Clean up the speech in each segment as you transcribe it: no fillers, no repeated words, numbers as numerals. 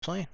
unfortunately.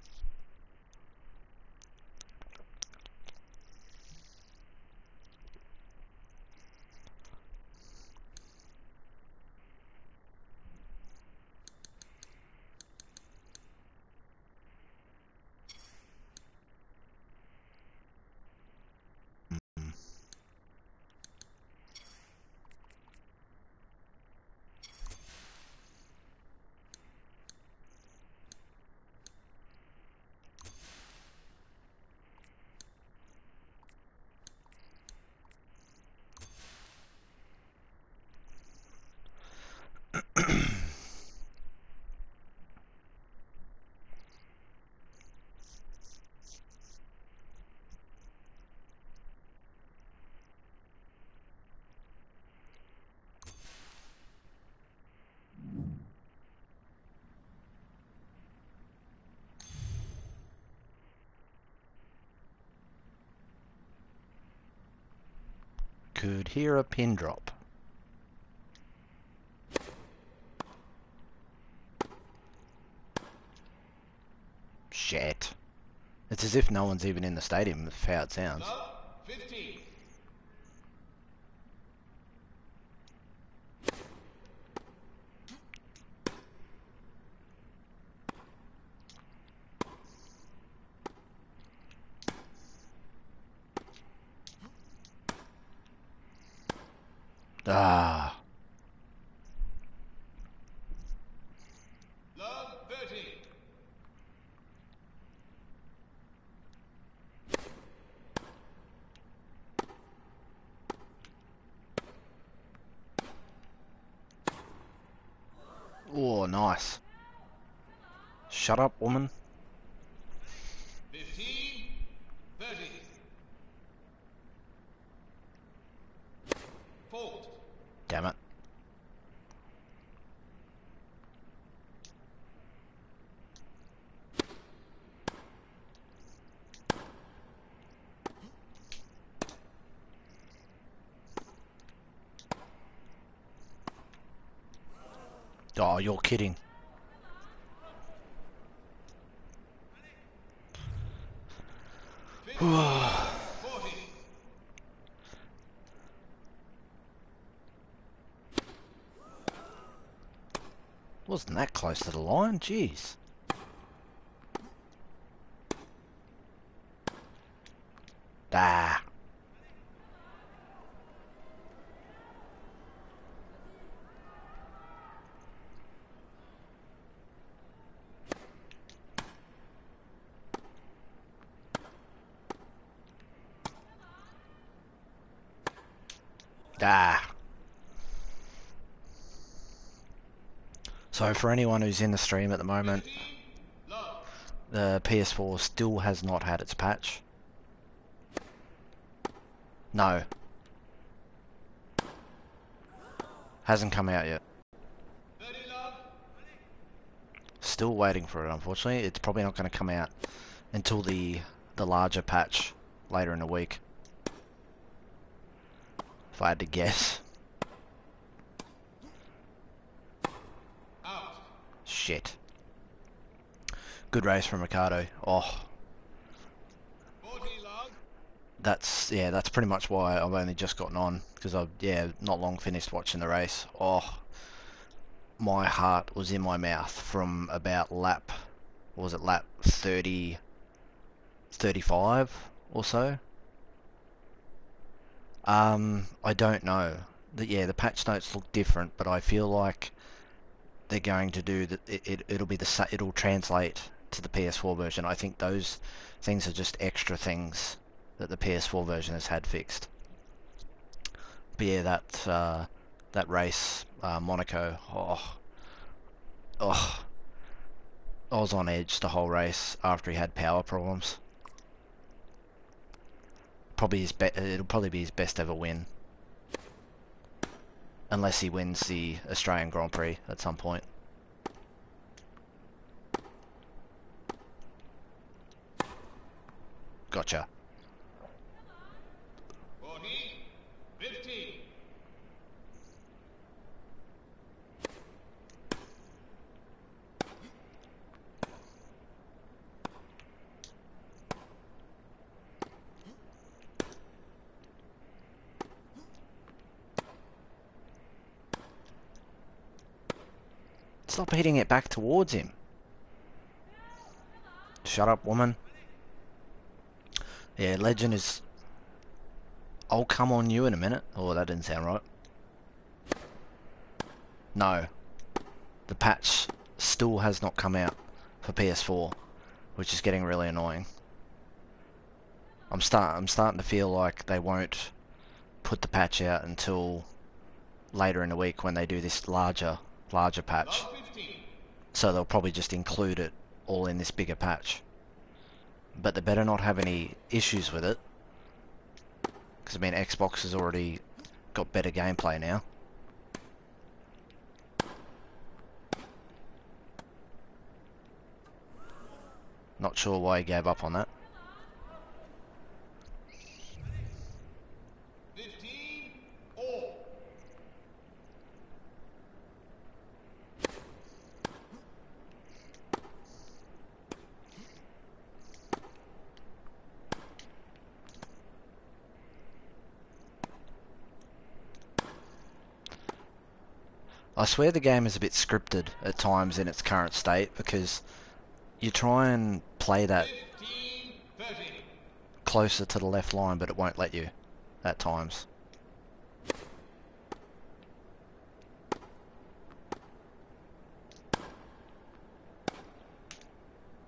Could hear a pin drop. Shit. It's as if no one's even in the stadium, with how it sounds. 15. Ah. Love 30. Oh, nice. Shut up, woman. 15. 30. Fault. Damn it. Oh, you're kidding. Wasn't that close to the line? Jeez. Ah. Ah. So for anyone who's in the stream at the moment, the PS4 still has not had its patch. No. Hasn't come out yet. Still waiting for it, unfortunately. It's probably not going to come out until the larger patch later in the week. If I had to guess. Out. Shit. Good race from Ricardo. Oh. 40 love. That's pretty much why I've only just gotten on, because I've not long finished watching the race. Oh, my heart was in my mouth from about lap 30, 35 or so. I don't know. The patch notes look different, but I feel like they're going to do that. It'll translate to the PS4 version. I think those things are just extra things that the PS4 version has had fixed. But yeah, that race, Monaco. I was on edge the whole race after he had power problems. It'll probably be his best ever win, unless he wins the Australian Grand Prix at some point. Gotcha. 40. 15. Stop hitting it back towards him. Shut up, woman. Yeah, Legend is... I'll come on you in a minute. Oh, that didn't sound right. No. The patch still has not come out for PS4, which is getting really annoying. I'm starting to feel like they won't put the patch out until later in the week when they do this larger patch. So they'll probably just include it all in this bigger patch. But they better not have any issues with it, because I mean Xbox has already got better gameplay now. Not sure why he gave up on that. 15 all. I swear the game is a bit scripted at times in its current state, because you try and play that 15 30. closer to the left line, but it won't let you at times.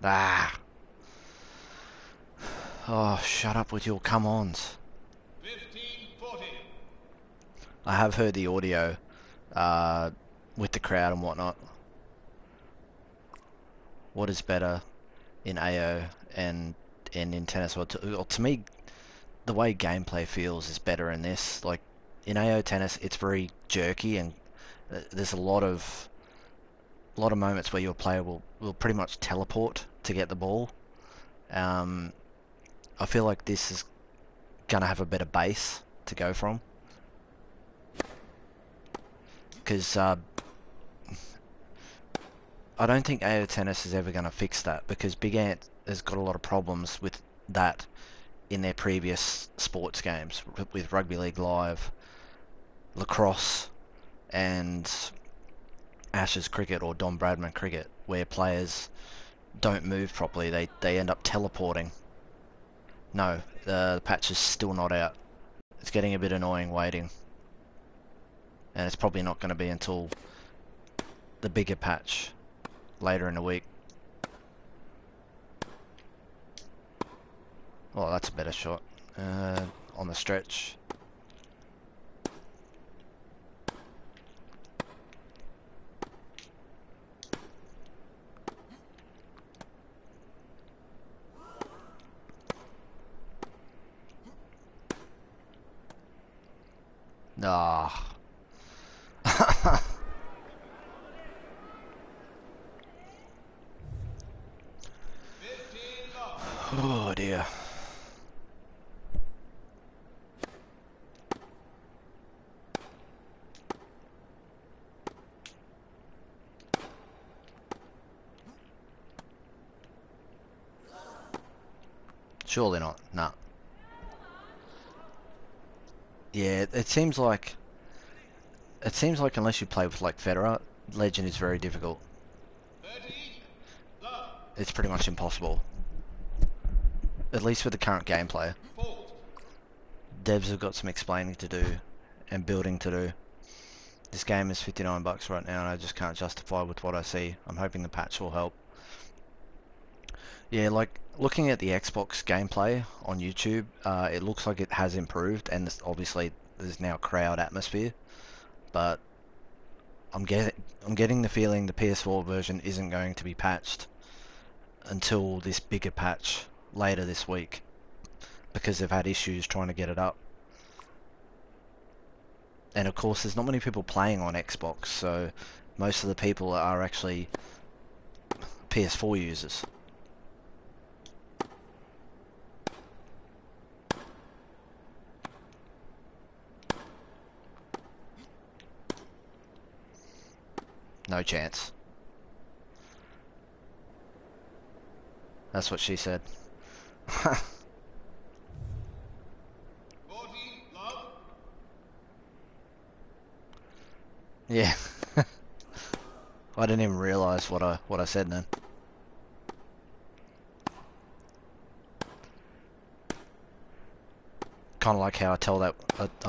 Ah! Oh, shut up with your come-ons. 15 40. I have heard the audio with the crowd and whatnot. What is better in AO and in tennis? Well, to me, the way gameplay feels is better in this. Like in AO tennis, it's very jerky, and there's a lot of moments where your player will pretty much teleport to get the ball. I feel like this is gonna have a better base to go from, because I don't think AO Tennis is ever going to fix that, because Big Ant has got a lot of problems with that in their previous sports games, with Rugby League Live, lacrosse, and Ashes cricket or Don Bradman cricket, where players don't move properly. They end up teleporting. No, the patch is still not out. It's getting a bit annoying waiting. And it's probably not going to be until the bigger patch later in the week. Oh, that's a better shot. On the stretch. Ah. 15 love. Oh dear. Surely not. Nah. Yeah, it seems like unless you play with like Federer, Legend is very difficult. 30 love. It's pretty much impossible. At least with the current gameplay. Fault. Devs have got some explaining to do and building to do. This game is $59 right now, and I just can't justify with what I see. I'm hoping the patch will help. Yeah, like looking at the Xbox gameplay on YouTube, it looks like it has improved, and obviously there's now crowd atmosphere. But I'm getting the feeling the PS4 version isn't going to be patched until this bigger patch later this week, because they've had issues trying to get it up. And of course, there's not many people playing on Xbox, so most of the people are actually PS4 users. No chance. That's what she said. 40 love. Yeah. I didn't even realise what I said then. Kind of like how I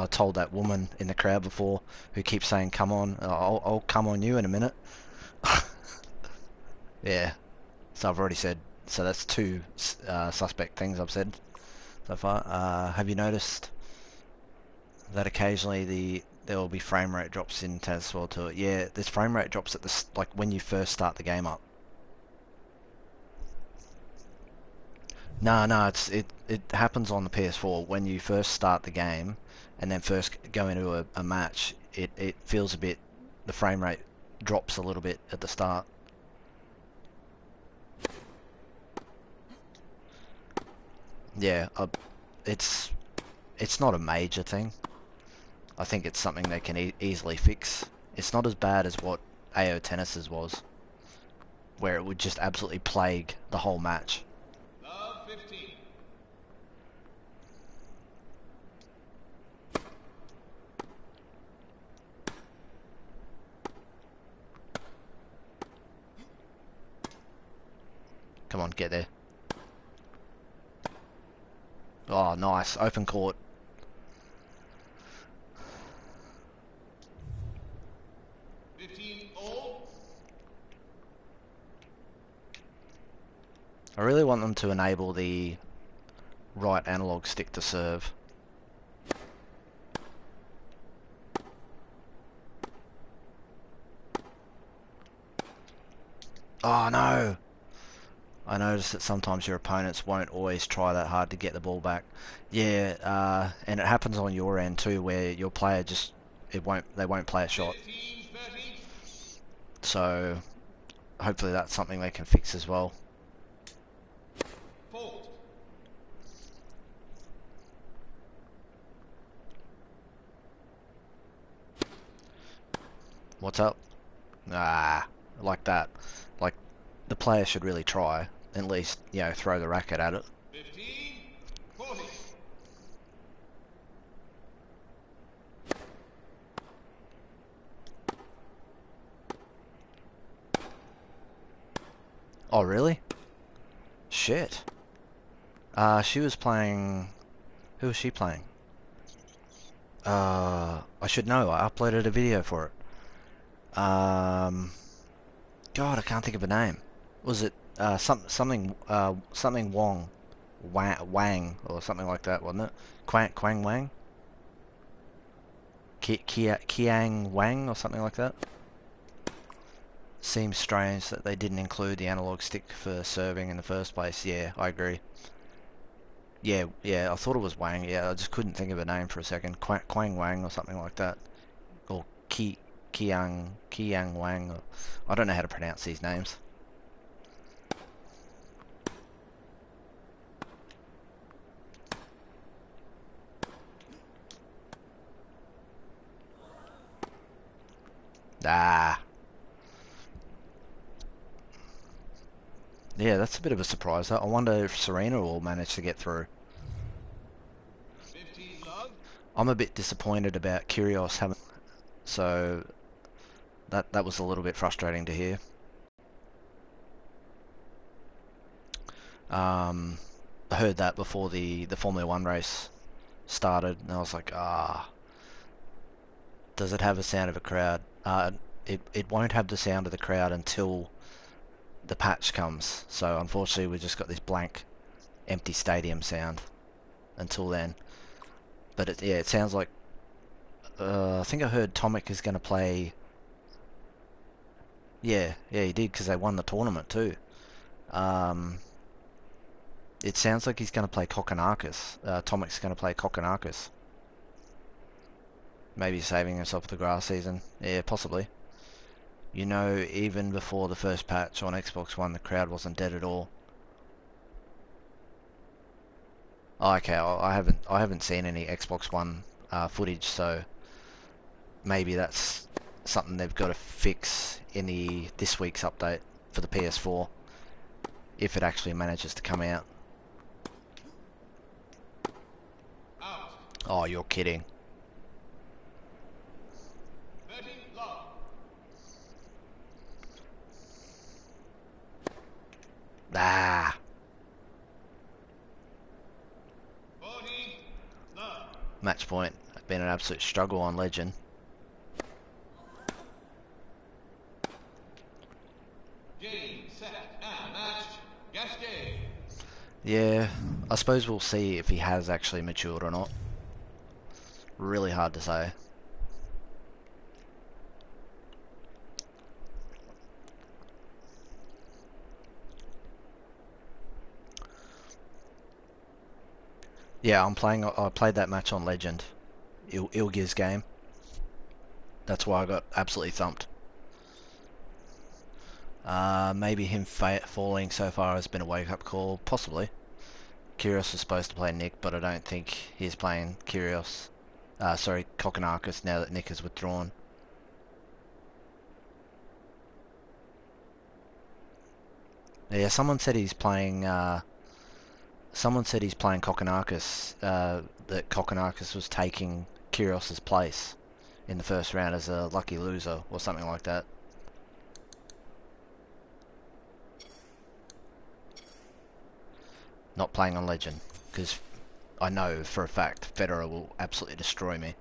told that woman in the crowd before who keeps saying "come on." I'll come on you in a minute. Yeah. So I've already said. So that's two suspect things I've said so far. Have you noticed that occasionally there will be frame rate drops in tennis as well too? Yeah, there's frame rate drops at the like when you first start the game up. No, no, it happens on the PS4 when you first start the game, and then first go into a match. It feels a bit, the frame rate drops a little bit at the start. Yeah, it's it's not a major thing. I think it's something they can easily fix. It's not as bad as what AO Tennis's was, where it would just absolutely plague the whole match. Love 15. Come on, get there. Oh, nice. Open court. 15 all. I really want them to enable the right analog stick to serve. Oh no! I noticed that sometimes your opponents won't always try that hard to get the ball back. Yeah, and it happens on your end too, where your player just they won't play a shot. 15 30. So hopefully that's something they can fix as well. Fault. What's up? Ah, like that. Like the player should really try, at least, you know, throw the racket at it. 15 40. Oh really? Shit. She was playing. Who was she playing? I should know. I uploaded a video for it. God, I can't think of a name. Was it something Wang or something like that, wasn't it? Quang Wang? Kiang Wang or something like that? Seems strange that they didn't include the analog stick for serving in the first place. Yeah, I agree. Yeah, yeah, I thought it was Wang. Yeah, I just couldn't think of a name for a second. Quang Wang or something like that. Or Kiang Wang. I don't know how to pronounce these names. Ah, yeah, that's a bit of a surprise. I wonder if Serena will manage to get through. 15 love. I'm a bit disappointed about Kyrgios having, so that was a little bit frustrating to hear. I heard that before the Formula One race started, and I was like, does it have a sound of a crowd? It won't have the sound of the crowd until the patch comes. So unfortunately, we just got this blank, empty stadium sound until then. But yeah, it sounds like I think I heard Tomic is going to play. Yeah, yeah, he did because they won the tournament too. Um, it sounds like he's going to play Kokonakis. Tomic's going to play Kokonakis. Maybe saving himself for the grass season. Yeah, possibly. You know, even before the first patch on Xbox One, the crowd wasn't dead at all. Oh, okay, I haven't seen any Xbox One footage, so maybe that's something they've got to fix in the this week's update for the PS4 if it actually manages to come out. Out. Oh, you're kidding. 30 love. Ah, 40, love. match point. Been an absolute struggle on Legend. Game, set, and match. Cascade. Yeah, I suppose we'll see if he has actually matured or not. Really hard to say. Yeah, I played that match on Legend. Ilgir's game. That's why I got absolutely thumped. Maybe him falling so far has been a wake-up call. Possibly. Kyrgios was supposed to play Nick, but I don't think he's playing Kyrgios. Sorry, Kokkinakis now that Nick has withdrawn. Yeah, someone said he's playing. Someone said he's playing Kokkinakis. That Kokkinakis was taking Kyrgios's place in the first round as a lucky loser or something like that. Not playing on Legend because I know for a fact Federer will absolutely destroy me.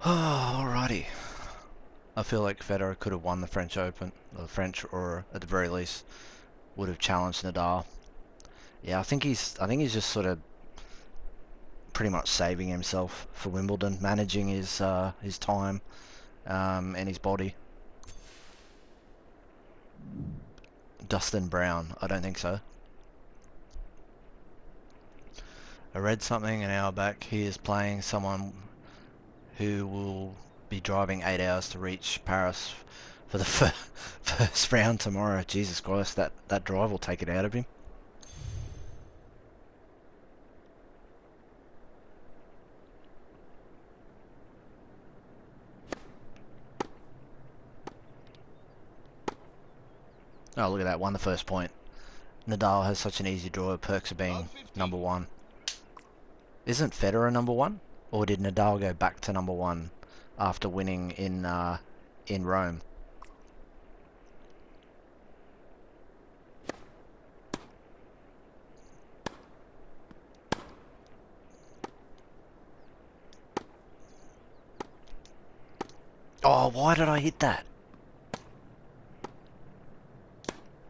Alrighty. I feel like Federer could have won the French Open, or the French, or at the very least would have challenged Nadal. Yeah, I think he's just sort of pretty much saving himself for Wimbledon, managing his time and his body. Dustin Brown, I don't think so. I read something an hour back. He is playing someone who will be driving 8 hours to reach Paris for the first round tomorrow. Jesus Christ, that drive will take it out of him. Oh, look at that, won the first point. Nadal has such an easy draw, perks of being Love 15. number one. Isn't Federer number one? Or did Nadal go back to number one after winning in Rome? Oh, why did I hit that?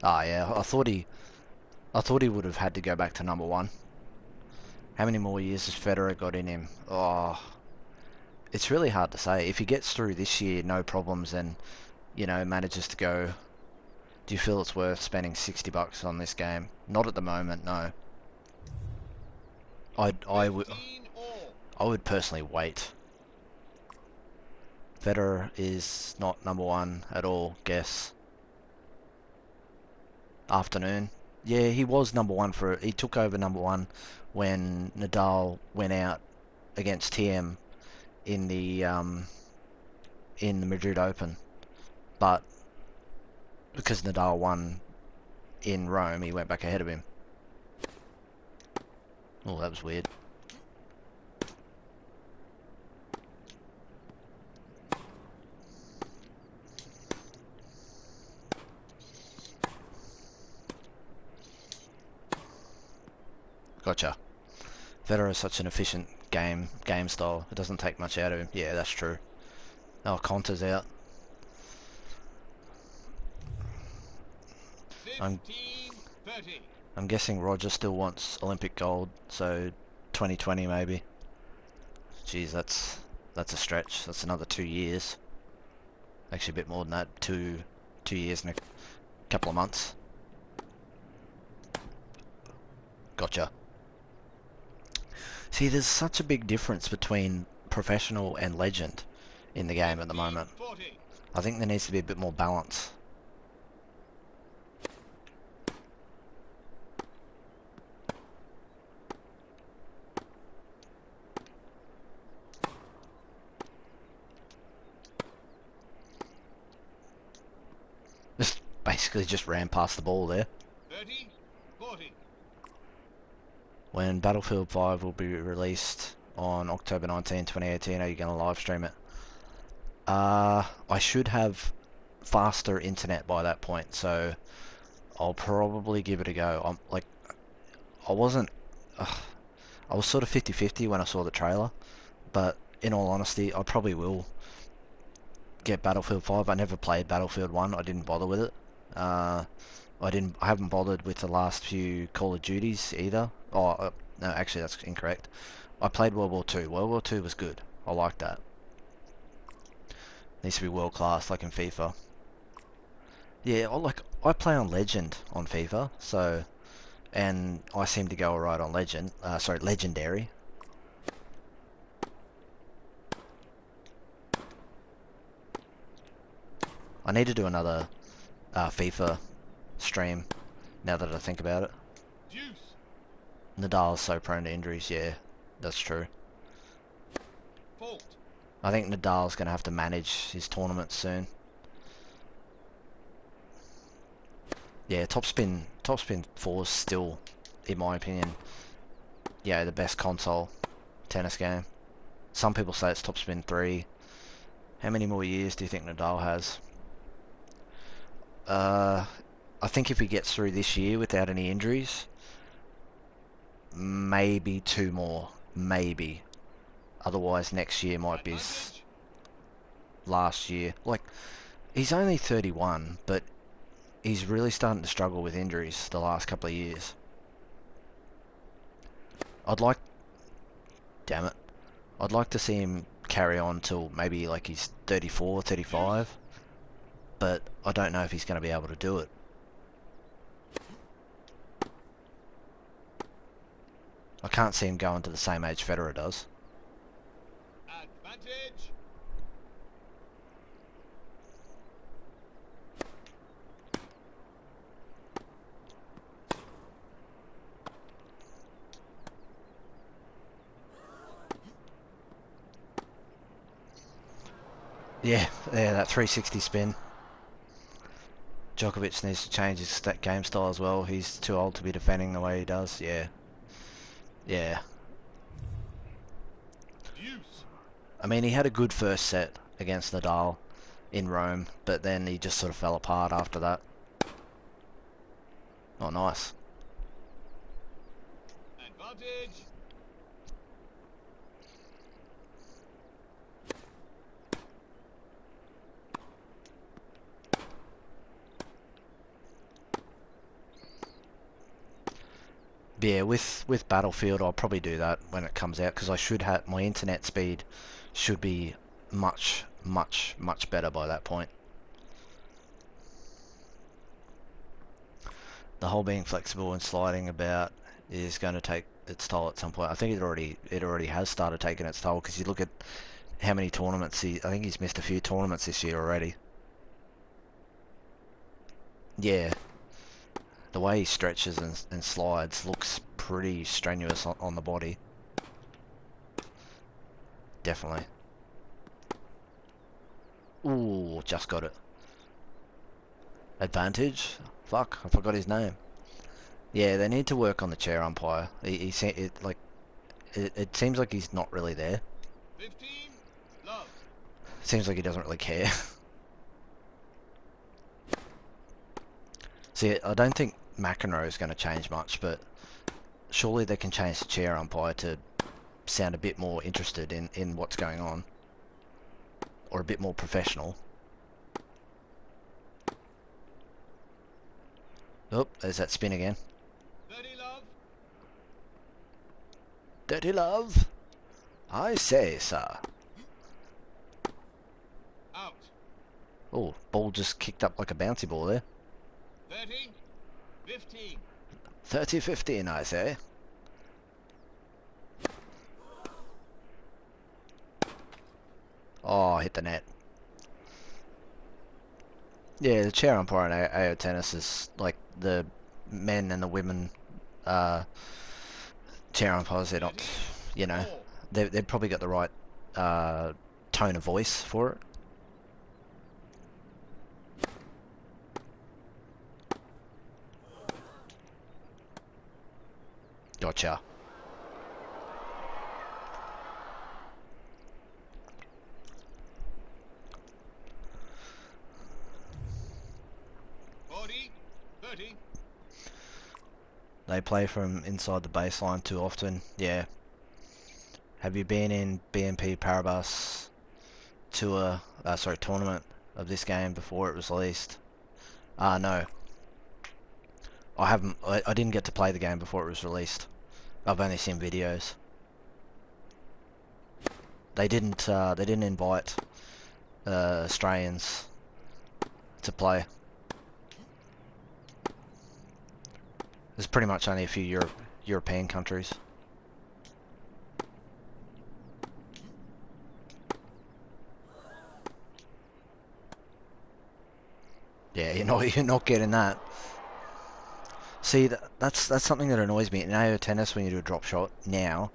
Ah, yeah, I thought he would have had to go back to number one. How many more years has Federer got in him? Oh, it's really hard to say. If he gets through this year, no problems, and manages to go. Do you feel it's worth spending $60 on this game? Not at the moment, no. I would 15 all. I would personally wait. Federer is not number one at all. Guess afternoon. Yeah, he was number one he took over number one when Nadal went out against TM in the Madrid Open, but because Nadal won in Rome, he went back ahead of him. Oh, that was weird. Gotcha. Federer is such an efficient game style. It doesn't take much out of him. Yeah, that's true. Oh, Conta's out. I'm 15, 30. I'm guessing Roger still wants Olympic gold, so 2020 maybe. Geez, that's a stretch. That's another 2 years. Actually, a bit more than that. Two years and a couple of months. Gotcha. See, there's such a big difference between professional and legend in the game at the 15, moment. 40. I think there needs to be a bit more balance. Basically just ran past the ball there. 30, when Battlefield 5 will be released on October 19, 2018, are you going to live stream it? I should have faster internet by that point, so I'll probably give it a go. I wasn't, I was sort of 50-50 when I saw the trailer, but in all honesty, I probably will get Battlefield 5. I never played Battlefield 1. I didn't bother with it. I haven't bothered with the last few Call of Duties either. No, actually that's incorrect. I played World War 2. World War 2 was good. I liked that. Needs to be world class, like in FIFA. Yeah, I play on Legend on FIFA, so, and I seem to go alright on Legend. Sorry, Legendary. I need to do another FIFA stream now that I think about it. Deuce. Nadal's so prone to injuries, yeah, that's true. Fault. I think Nadal's going to have to manage his tournaments soon. Yeah, Topspin 4 is still, in my opinion, yeah, the best console tennis game. Some people say it's Topspin 3. How many more years do you think Nadal has? I think if he gets through this year without any injuries, maybe 2 more, maybe. Otherwise, next year might be his Advantage. last year. Like, he's only 31, but he's really starting to struggle with injuries the last couple of years. I'd like, damn it, I'd like to see him carry on till maybe like he's 34, 35, but I don't know if he's going to be able to do it. I can't see him going to the same age Federer does. Advantage. Yeah, that 360 spin. Djokovic needs to change his game style as well. He's too old to be defending the way he does. Yeah. Deuce. I mean, he had a good first set against Nadal in Rome, but then he just sort of fell apart after that. Oh, nice. Advantage. Yeah, with Battlefield, I'll probably do that when it comes out because I should have my internet speed should be much better by that point. The whole being flexible and sliding about is going to take its toll at some point. I think it already has started taking its toll because you look at how many tournaments I think he's missed a few tournaments this year already. Yeah, the way he stretches and slides looks pretty strenuous on the body. Definitely. Ooh, just got it. Advantage? Fuck, I forgot his name. Yeah, they need to work on the chair umpire. It seems like he's not really there. 15. Love. Seems like he doesn't really care. See, I don't think McEnroe is going to change much, but surely they can change the chair umpire to sound a bit more interested in what's going on. Or a bit more professional. Oh, there's that spin again. 30. Love. Dirty love. I say, sir. Out. Oh, ball just kicked up like a bouncy ball there. 30. 15. 30-15, I say. Oh, hit the net. Yeah, the chair umpire in AO tennis is like the men and the women chair umpires. They're not, you know, they've probably got the right tone of voice for it. Gotcha. 30. They play from inside the baseline too often. Yeah. Have you been in BNP Paribas tournament of this game before it was released? No. I haven't. I didn't get to play the game before it was released. I've only seen videos. They didn't. They didn't invite Australians to play. There's pretty much only a few European countries. Yeah, you're not getting that. See, that's something that annoys me in AO tennis when you do a drop shot. Now,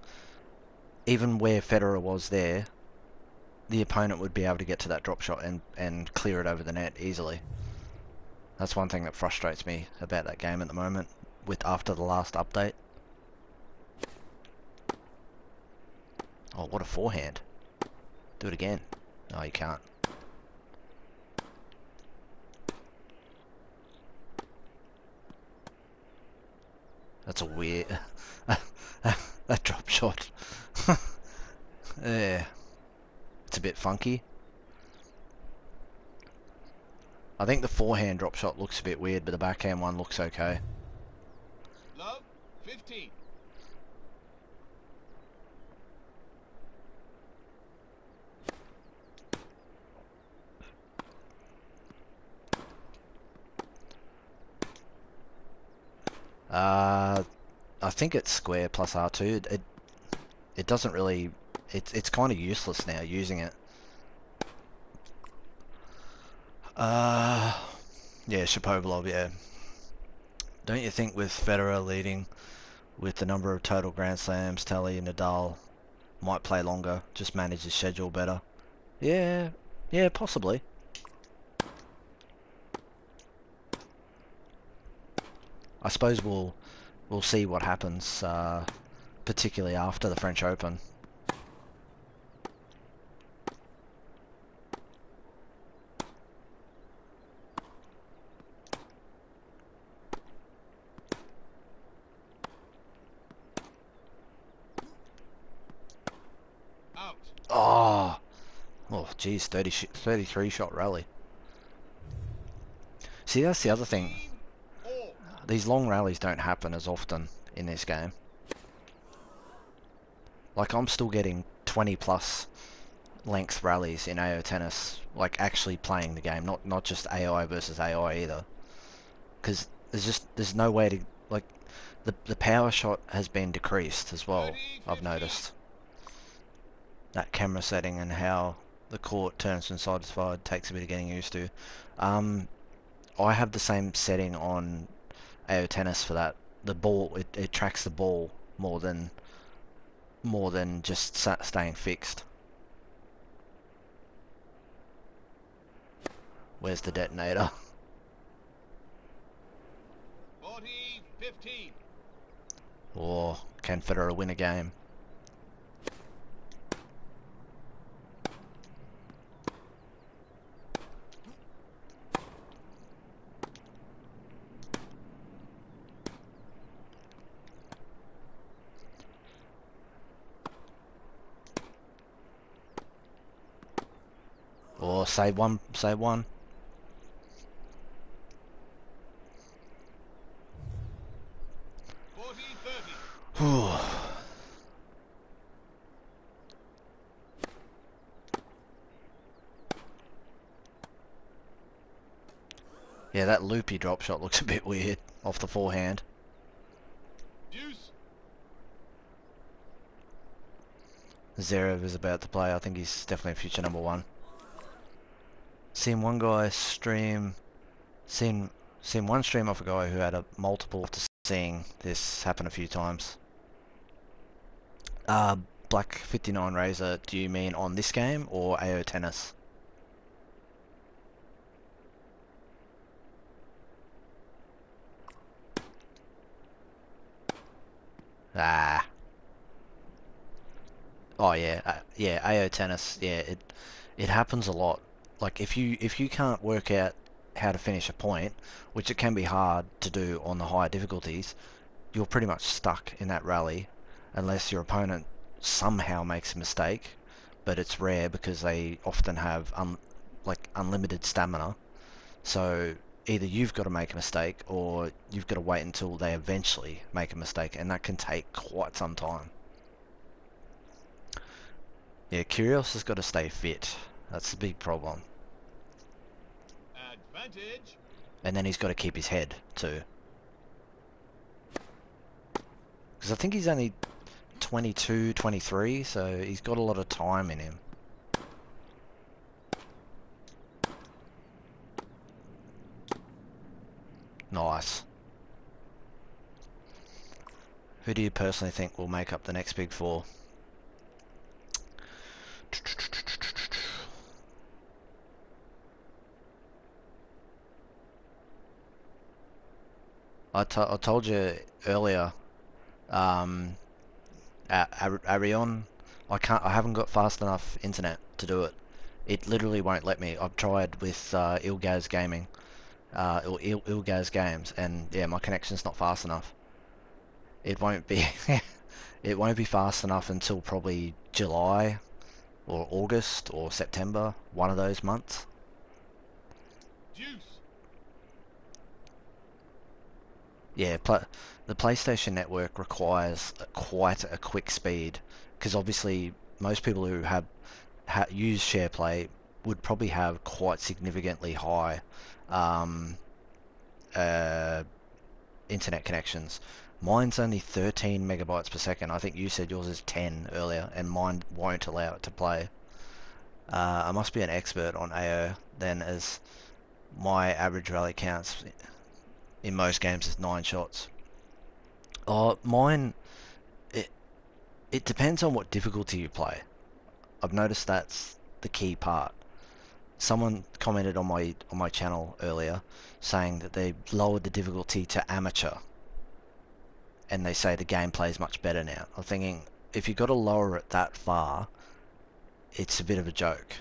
even where Federer was there, the opponent would be able to get to that drop shot and clear it over the net easily. That's one thing that frustrates me about that game at the moment. With after the last update. Oh, what a forehand! Do it again. No, you can't. That's a weird... that drop shot. Yeah. It's a bit funky. I think the forehand drop shot looks a bit weird, but the backhand one looks okay. Love, 15. I think it's square plus R2. It doesn't really... It's kind of useless now using it. Yeah, Shapovalov, yeah. Don't you think with Federer leading with the number of total Grand Slams, Tally and Nadal might play longer, just manage his schedule better? Yeah, yeah, possibly. I suppose we'll see what happens, particularly after the French Open. Out. Oh, geez, 33 shot rally. See, that's the other thing. 15. All. These long rallies don't happen as often in this game. Like, I'm still getting 20 plus length rallies in AO tennis, like actually playing the game, not just AI versus AI either. Because there's no way to, like, the power shot has been decreased as well. 30, I've 15. noticed that camera setting and how the court turns from side to side takes a bit of getting used to. I have the same setting on AO tennis for that. The ball, it tracks the ball more than just staying fixed. Where's the detonator? 40, 15. Or can Federer win a game? Or save one, save one. 40, 30. Whew. Yeah, that loopy drop shot looks a bit weird off the forehand. Deuce. Zverev is about to play. I think he's definitely a future number one. Seen one guy stream, seen one stream off a guy who had a multiple to seeing this happen a few times. Black 59 Razor, do you mean on this game or AO Tennis? Ah. Oh yeah, yeah, AO Tennis, yeah, it happens a lot. Like if you can't work out how to finish a point, which it can be hard to do on the higher difficulties, you're pretty much stuck in that rally unless your opponent somehow makes a mistake, but it's rare because they often have like unlimited stamina. So either you've got to make a mistake or you've got to wait until they eventually make a mistake, and that can take quite some time. Yeah, Kyrgios has got to stay fit. That's the big problem. Advantage. And then he's got to keep his head too. Because I think he's only 22, 23, so he's got a lot of time in him. Nice. Who do you personally think will make up the next big four? I told you earlier, um, Arion, I haven't got fast enough internet to do it. It literally won't let me. I've tried with Ilgaz Gaming, or Ilgaz Games, and yeah, my connection's not fast enough. It won't be, it won't be fast enough until probably July, or August, or September, one of those months. Deuce. Yeah, the PlayStation Network requires quite a quick speed because obviously most people who use SharePlay would probably have quite significantly high um, uh, internet connections. Mine's only 13 megabytes per second. I think you said yours is 10 earlier, and mine won't allow it to play. I must be an expert on AO then, as my average rally counts in most games is 9 shots. Oh, mine, it, it depends on what difficulty you play. I've noticed that's the key part. Someone commented on my channel earlier saying that they lowered the difficulty to amateur, and they say the gameplay is much better now. I'm thinking, if you've got to lower it that far, it's a bit of a joke.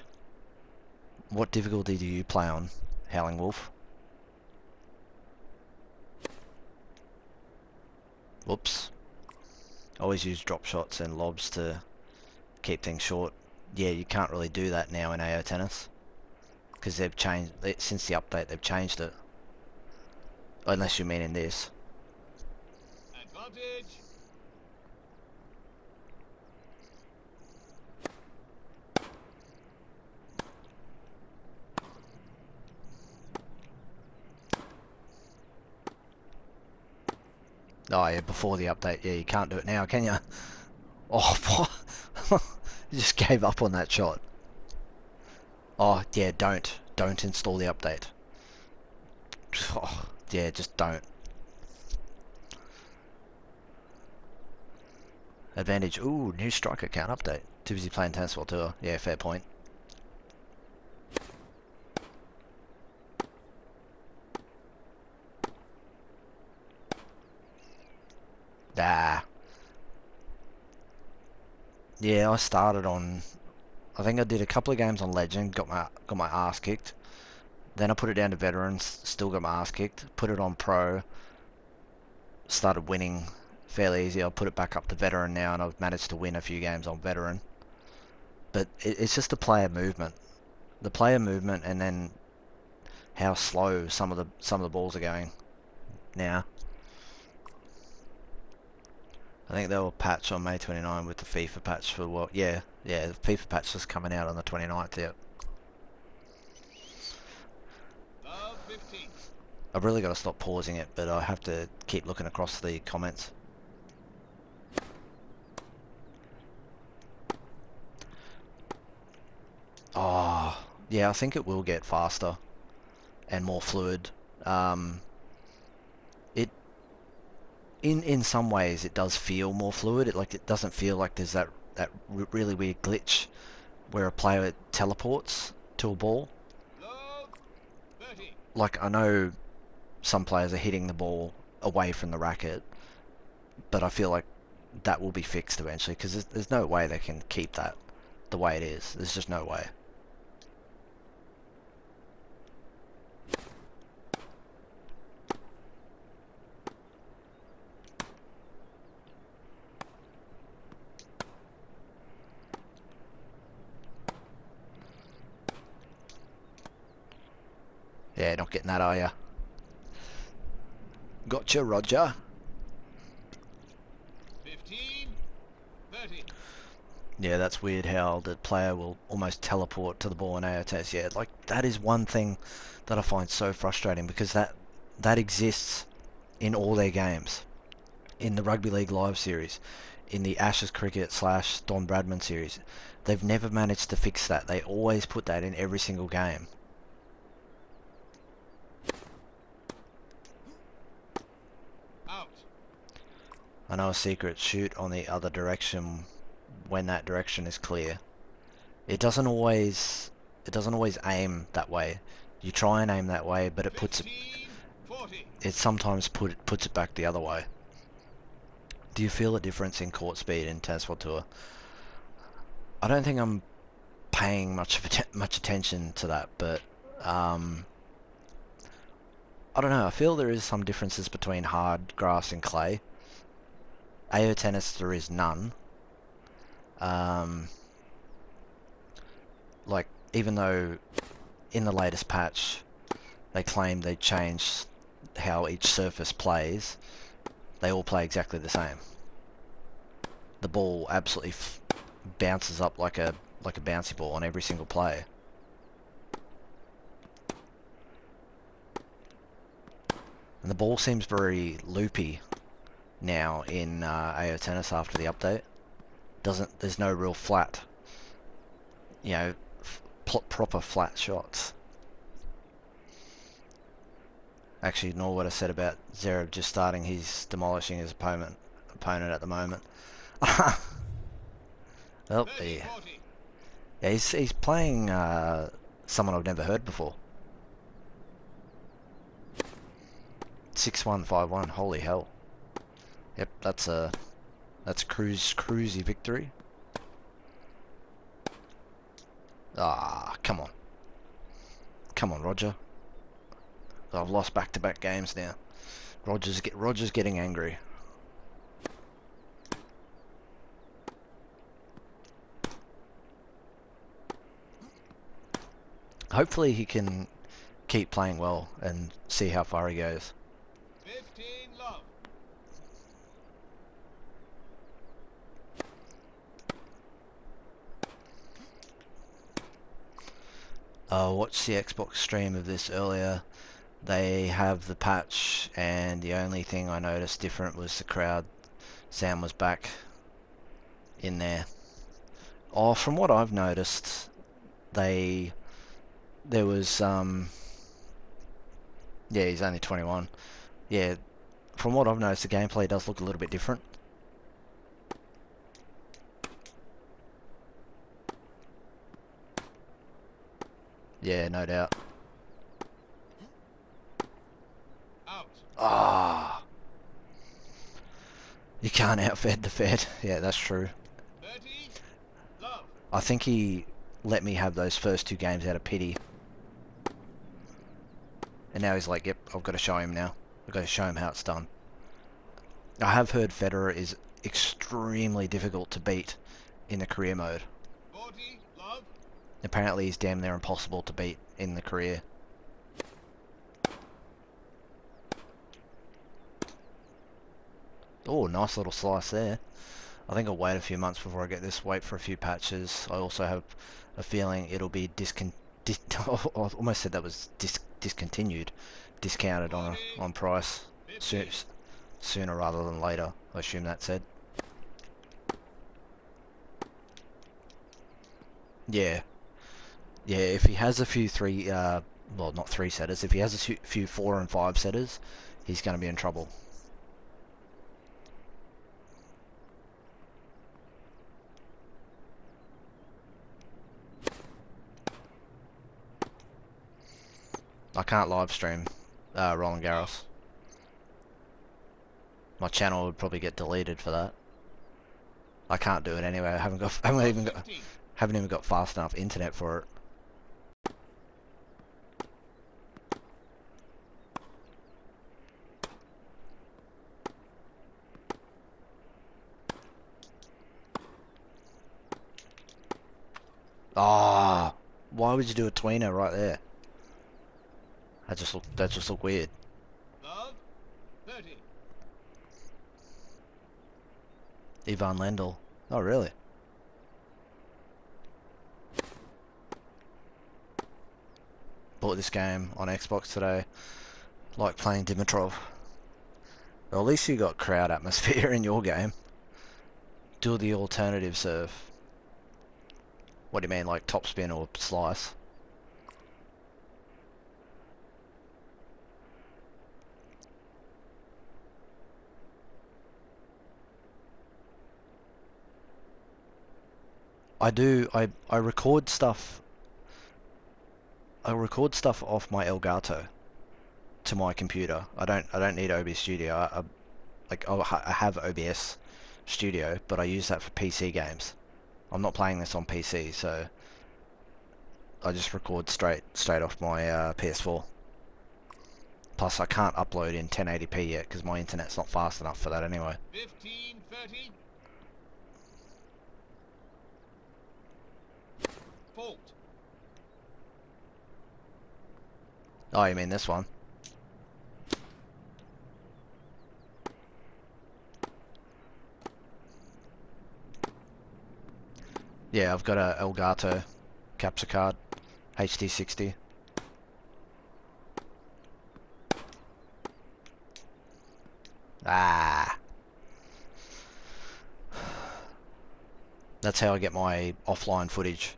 What difficulty do you play on, Howling Wolf? Whoops. Always use drop shots and lobs to keep things short. Yeah, you can't really do that now in AO Tennis because they've changed it since the update. They've changed it, unless you mean in this. Advantage. Oh yeah, before the update. Yeah, you can't do it now, can you? Oh, what? You just gave up on that shot. Oh yeah, don't install the update. Oh, yeah, just don't. Advantage. Ooh, new strike account update. Too busy playing Tennis World Tour. Yeah, fair point. Ah. Yeah, I started on. I think I did a couple of games on Legend. Got my ass kicked. Then I put it down to Veterans. Still got my ass kicked. Put it on Pro. Started winning fairly easy. I'll put it back up to Veteran now, and I've managed to win a few games on Veteran. But it's just the player movement. The player movement, and then how slow some of the balls are going now. I think they will patch on May 29 with the FIFA patch for what? Yeah, the FIFA patch is coming out on the 29th, yeah. Love 15. I've really got to stop pausing it, but I have to keep looking across the comments. Oh, yeah, I think it will get faster and more fluid. It in some ways it does feel more fluid. It doesn't feel like there's that really weird glitch where a player teleports to a ball. Love 30. Like, I know some players are hitting the ball away from the racket, but I feel like that will be fixed eventually because there's no way they can keep that the way it is. There's just no way. Yeah, not getting that, are ya? Gotcha, Roger. 15, 30. Yeah, that's weird how the player will almost teleport to the ball in AOTS. Yeah, like that is one thing that I find so frustrating because that exists in all their games. In the Rugby League Live series, in the Ashes Cricket / Don Bradman series, they've never managed to fix that. They always put that in every single game. Out. I know a secret: shoot on the other direction when that direction is clear. It doesn't always aim that way. You try and aim that way, but it puts it 15, 40. it sometimes puts it back the other way. Do you feel a difference in court speed in Tennis Tour? I don't think I'm paying much attention to that, but um, I don't know. I feel there is some differences between hard grass and clay. AO tennis there is none. Um, like even though in the latest patch they claim they changed how each surface plays, they all play exactly the same. The ball absolutely bounces up like a bouncy ball on every single play. And the ball seems very loopy now in AO Tennis after the update. There's no real flat, you know, proper flat shots. Actually, ignore what I said about Zereb just starting. He's demolishing his opponent at the moment. Well, 30, 40. yeah, he's playing someone I've never heard before. 6-1-5-1. Holy hell! Yep, that's a cruisy victory. Ah, come on, Roger. I've lost back-to-back games now. Roger's getting angry. Hopefully he can keep playing well and see how far he goes. 15, love. Watched the Xbox stream of this earlier. They have the patch, and the only thing I noticed different was the crowd. Sam was back in there. Oh, from what I've noticed, there was yeah, he's only 21. Yeah, from what I've noticed, the gameplay does look a little bit different. Yeah, no doubt. Out. Ah, you can't outfed the Fed. Yeah, that's true. 30, love. I think he let me have those first two games out of pity. And now he's like, yep, I've got to show him now. I've got to show him how it's done. I have heard Federer is extremely difficult to beat in the career mode. 40, love. Apparently he's damn near impossible to beat in the career. Oh, nice little slice there. I think I'll wait a few months before I get this. Wait for a few patches. I also have a feeling it'll be I almost said that was discontinued, discounted 40, on price 50. sooner rather than later. I assume that said. Yeah, yeah. If he has a few well, not three setters. If he has a few 4 and 5 setters, he's going to be in trouble. I can't live stream Roland Out. Garros. My channel would probably get deleted for that. I can't do it anyway. Love 15. Haven't even got fast enough internet for it. Ah, why would you do a tweener right there? That just look weird. Love. 30. Ivan Lendl. Oh really? Bought this game on Xbox today. Like playing Dimitrov. Well, at least you got crowd atmosphere in your game. Do the alternative serve. What do you mean, like topspin or slice? I do. I record stuff. I record stuff off my Elgato to my computer. I don't need OBS Studio. I have OBS Studio, but I use that for PC games. I'm not playing this on PC, so I just record straight off my PS4. Plus, I can't upload in 1080p yet because my internet's not fast enough for that anyway. 15. 30. Fault. Oh, you mean this one? Yeah, I've got a Elgato capture card, HD60. Ah, that's how I get my offline footage.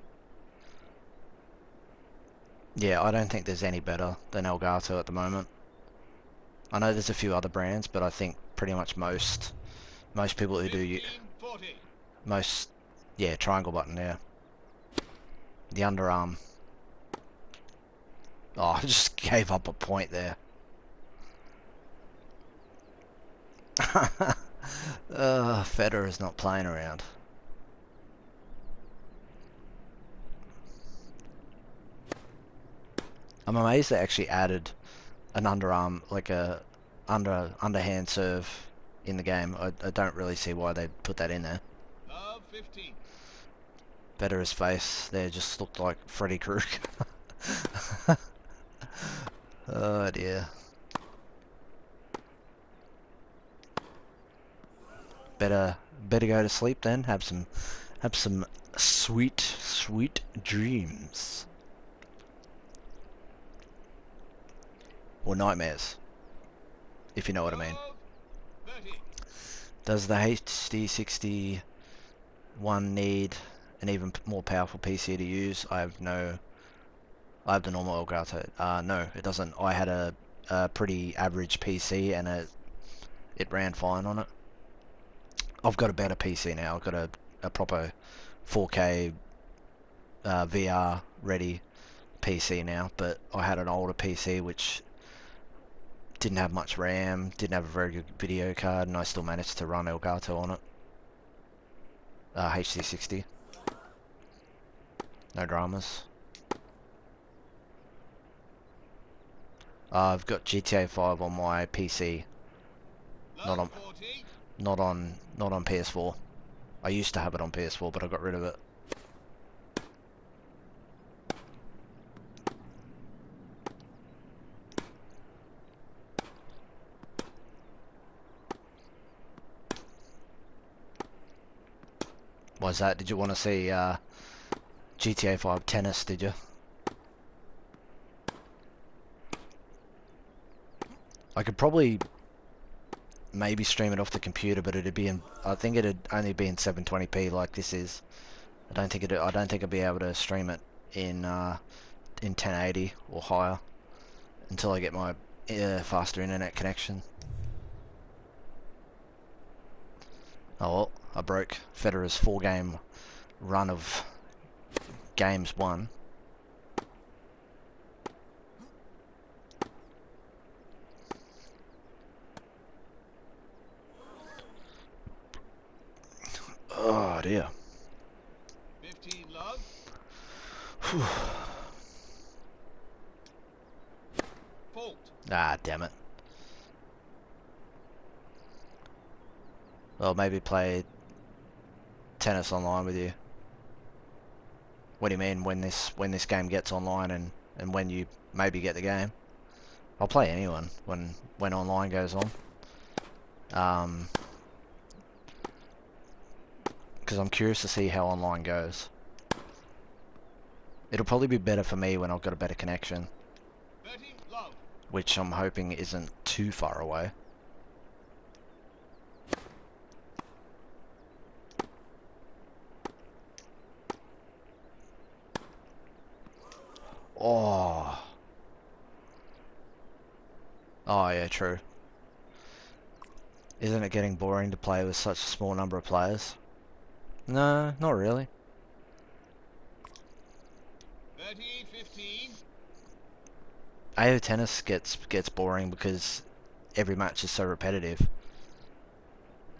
Yeah, I don't think there's any better than Elgato at the moment. I know there's a few other brands, but I think pretty much most people who do 15. 40. most, yeah, triangle button, yeah. The underarm. Oh, I just gave up a point there. Federer's not playing around. I'm amazed they actually added an underarm, like a underhand serve in the game. I don't really see why they put that in there. Love. 15. Federer's face there just looked like Freddy Krueger. Oh dear. Better go to sleep then. Have some sweet dreams or nightmares, if you know what I mean. Love. 30. Does the HD60 one need an even more powerful PC to use? I have the normal Elgato. No, it doesn't. I had a pretty average PC and it ran fine on it. I've got a better PC now. I've got a proper 4K VR ready PC now, but I had an older PC which didn't have much RAM, didn't have a very good video card, and I still managed to run Elgato on it. HD60. No dramas. I've got GTA 5 on my PC, not Love. on 40. not on PS4. I used to have it on PS4, but I got rid of it. Why's that? Did you want to see GTA 5 tennis, did you? I could probably maybe stream it off the computer, but it'd be in, I think it'd only be in 720p like this is. I don't think I'd be able to stream it in 1080 or higher until I get my faster internet connection. Oh well, I broke Federer's 4-game run of games won. Oh dear. 15. Love. Fault. Ah, damn it. Well, maybe play tennis online with you. What do you mean when this game gets online and when you maybe get the game? I'll play anyone when online goes on. Because I'm curious to see how online goes. It'll probably be better for me when I've got a better connection, 30 love. which I'm hoping isn't too far away. Oh. Oh yeah, true. Isn't it getting boring to play with such a small number of players? No, not really. 30 15. AO tennis gets boring because every match is so repetitive.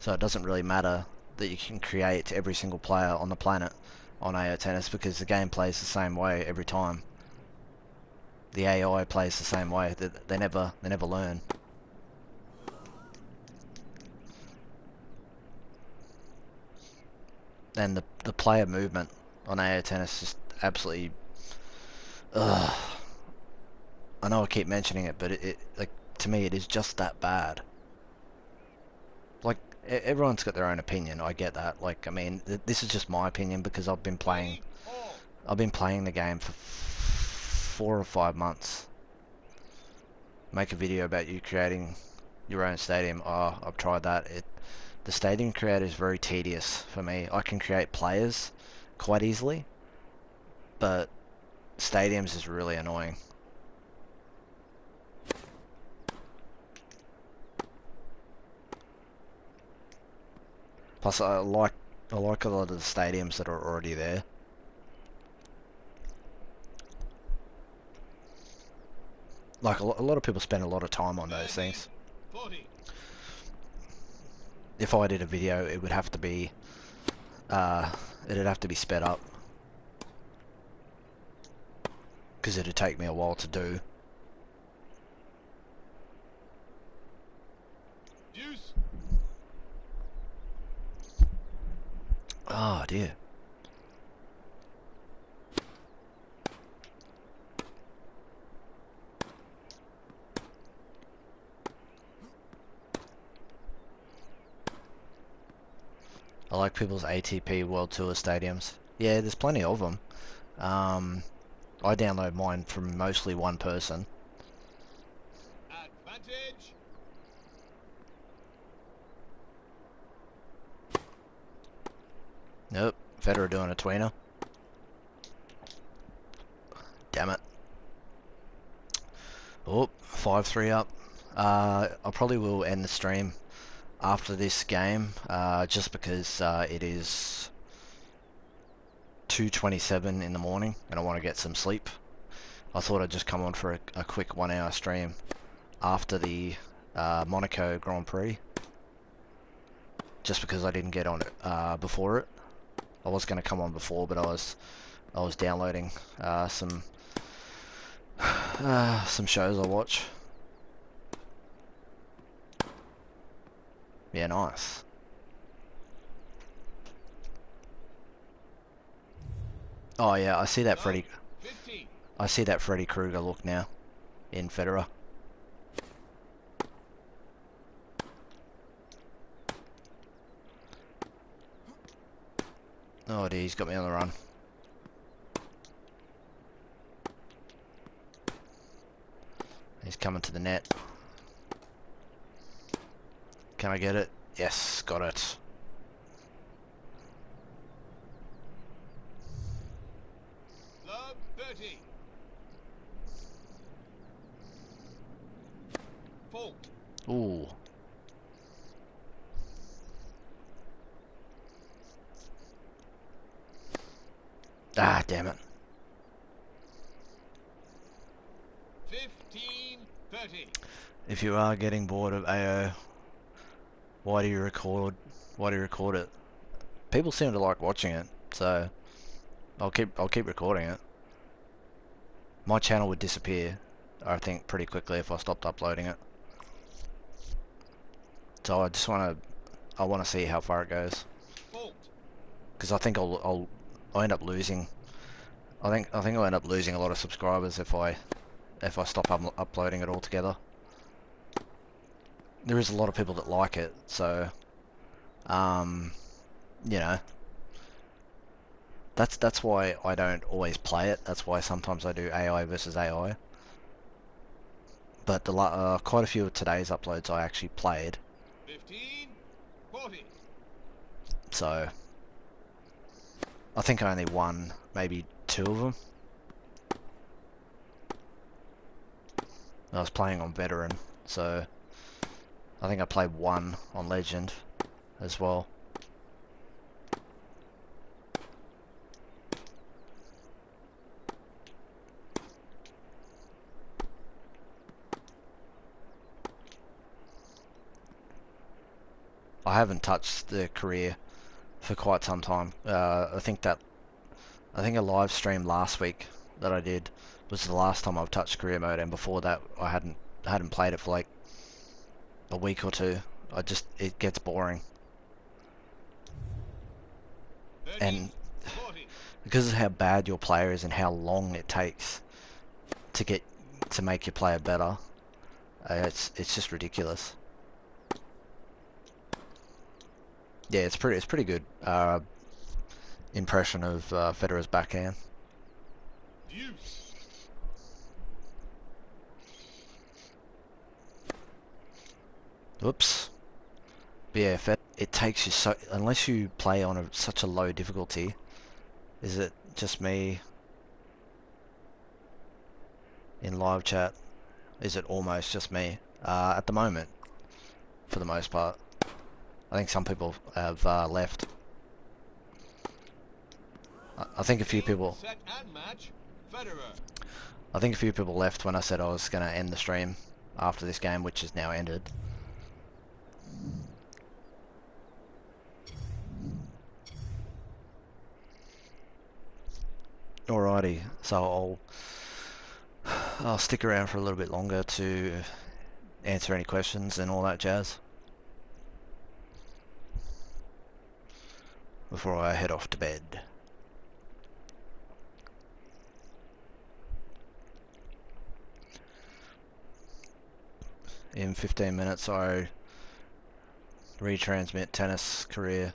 So it doesn't really matter that you can create every single player on the planet on AO tennis because the game plays the same way every time. The AI plays the same way. They never learn. And the player movement on AO tennis is just absolutely. Ugh. I know I keep mentioning it, but it like to me it is just that bad. Like everyone's got their own opinion. I get that. Like I mean, this is just my opinion because I've been playing. 20 all. I've been playing the game for 4 or 5 months. Make a video about you creating your own stadium. Oh, I've tried that. The stadium creator is very tedious for me. I can create players quite easily, but stadiums is really annoying. Plus, I like a lot of the stadiums that are already there. Like a lot of people spend a lot of time on those 30 things. 40. If I did a video, it would have to be it'd have to be sped up because it'd take me a while to do. Deuce. Oh dear. I like people's ATP World Tour stadiums. Yeah, there's plenty of them. I download mine from mostly one person. Advantage. Nope, Federer doing a tweener. Damn it. Oh, 5-3 up. I probably will end the stream after this game, just because it is 2:27 in the morning and I want to get some sleep. I thought I'd just come on for a quick 1 hour stream after the Monaco Grand Prix, just because I didn't get on it before it. I was going to come on before, but I was downloading some shows I watch. Yeah, nice. Oh yeah, I see that Love. Freddy. 15. I see that Freddy Krueger look now in Federer. Oh dear, he's got me on the run. He's coming to the net. Can I get it? Yes, got it. Love 30. Full. Ooh. Ah, damn it. 15 30. If you are getting bored of AO, why do you record? Why do you record it? People seem to like watching it, so I'll keep recording it. My channel would disappear, I think, pretty quickly if I stopped uploading it. So I want to see how far it goes, Fault. because I think I'll end up losing. I think I'll end up losing a lot of subscribers if I if I stop uploading it altogether. There is a lot of people that like it, so you know, that's why I don't always play it. That's why sometimes I do AI versus AI. But quite a few of today's uploads I actually played. 15, 40. So I think I only won maybe 2 of them. I was playing on veteran, so I think I played 1 on legend as well. I haven't touched the career for quite some time. I think a live stream last week that I did was the last time I've touched career mode, and before that I hadn't played it for like a week or 2. It gets boring, 30, and 40. because of how bad your player is and how long it takes to make your player better, it's just ridiculous. Yeah, it's pretty good impression of Federer's backhand. Deuce. Whoops. But yeah, it takes you so, unless you play on such a low difficulty. Is it just me in live chat? Is it almost just me at the moment? For the most part, I think some people have left. I think a few people. Set and match. Federer. I think a few people left when I said I was going to end the stream after this game, which is now ended. Alrighty, so I'll stick around for a little bit longer to answer any questions and all that jazz before I head off to bed. In 15 minutes I retransmit tennis career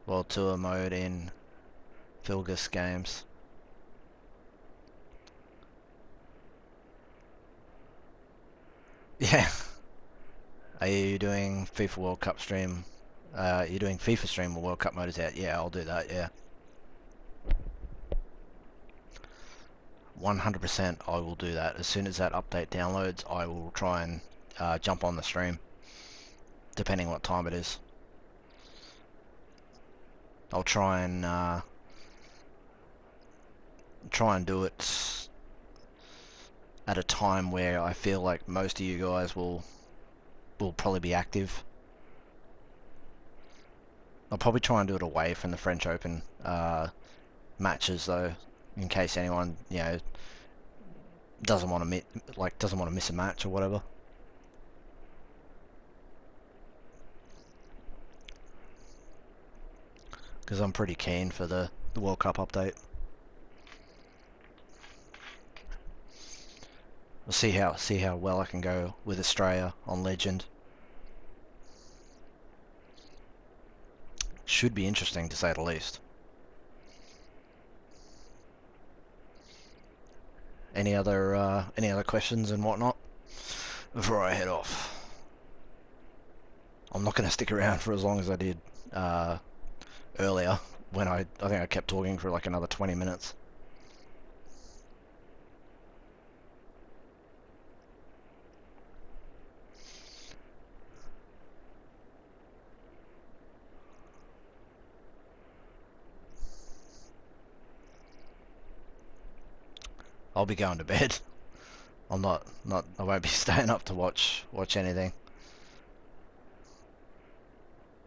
world tour mode in Philgus games. Yeah. Are you doing FIFA World Cup stream? You're doing FIFA stream when World Cup mode is out? Yeah, I'll do that, yeah. 100% I will do that. As soon as that update downloads, I will try and jump on the stream, depending what time it is. I'll try and do it at a time where I feel like most of you guys will probably be active. I'll probably try and do it away from the French Open matches though, in case anyone, you know, doesn't want to miss a match or whatever. Because I'm pretty keen for the World Cup update. We'll see how well I can go with Australia on Legend. Should be interesting to say the least. Any other questions and whatnot before I head off? I'm not going to stick around for as long as I did earlier when I think I kept talking for like another 20 minutes. I'll be going to bed. I won't be staying up to watch anything.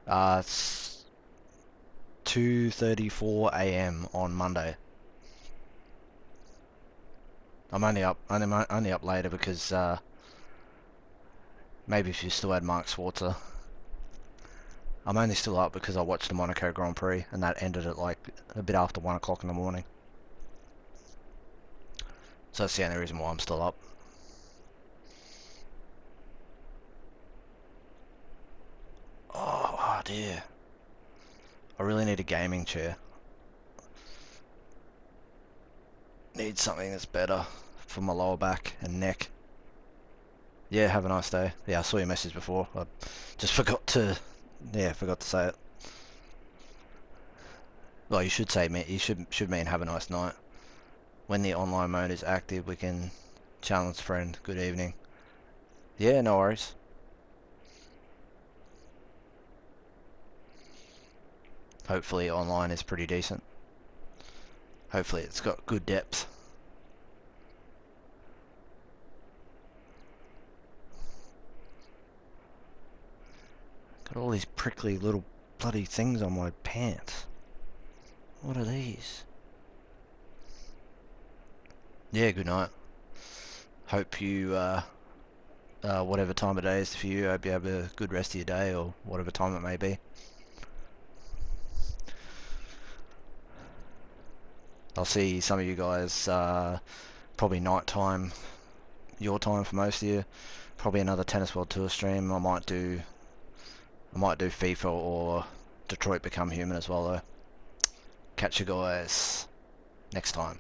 It's 2:34 a.m. on Monday. I'm only up later because maybe if you still had Mark Schwarzer. I'm only still up because I watched the Monaco Grand Prix and that ended at like a bit after 1 o'clock in the morning. So that's the only reason why I'm still up. dear. I really need a gaming chair. Need something that's better for my lower back and neck. Yeah, have a nice day. Yeah, I saw your message before. I just forgot to, yeah, forgot to say it. Well, you should say, you should mean have a nice night. When the online mode is active, we can challenge friend. Good evening. Yeah, no worries. Hopefully online is pretty decent. Hopefully it's got good depth. Got all these prickly little bloody things on my pants. What are these? Yeah, good night. Hope you, whatever time of day is for you, hope you have a good rest of your day or whatever time it may be. I'll see some of you guys, probably night time, your time for most of you. Probably another Tennis World Tour stream. I might do FIFA or Detroit Become Human as well though. Catch you guys next time.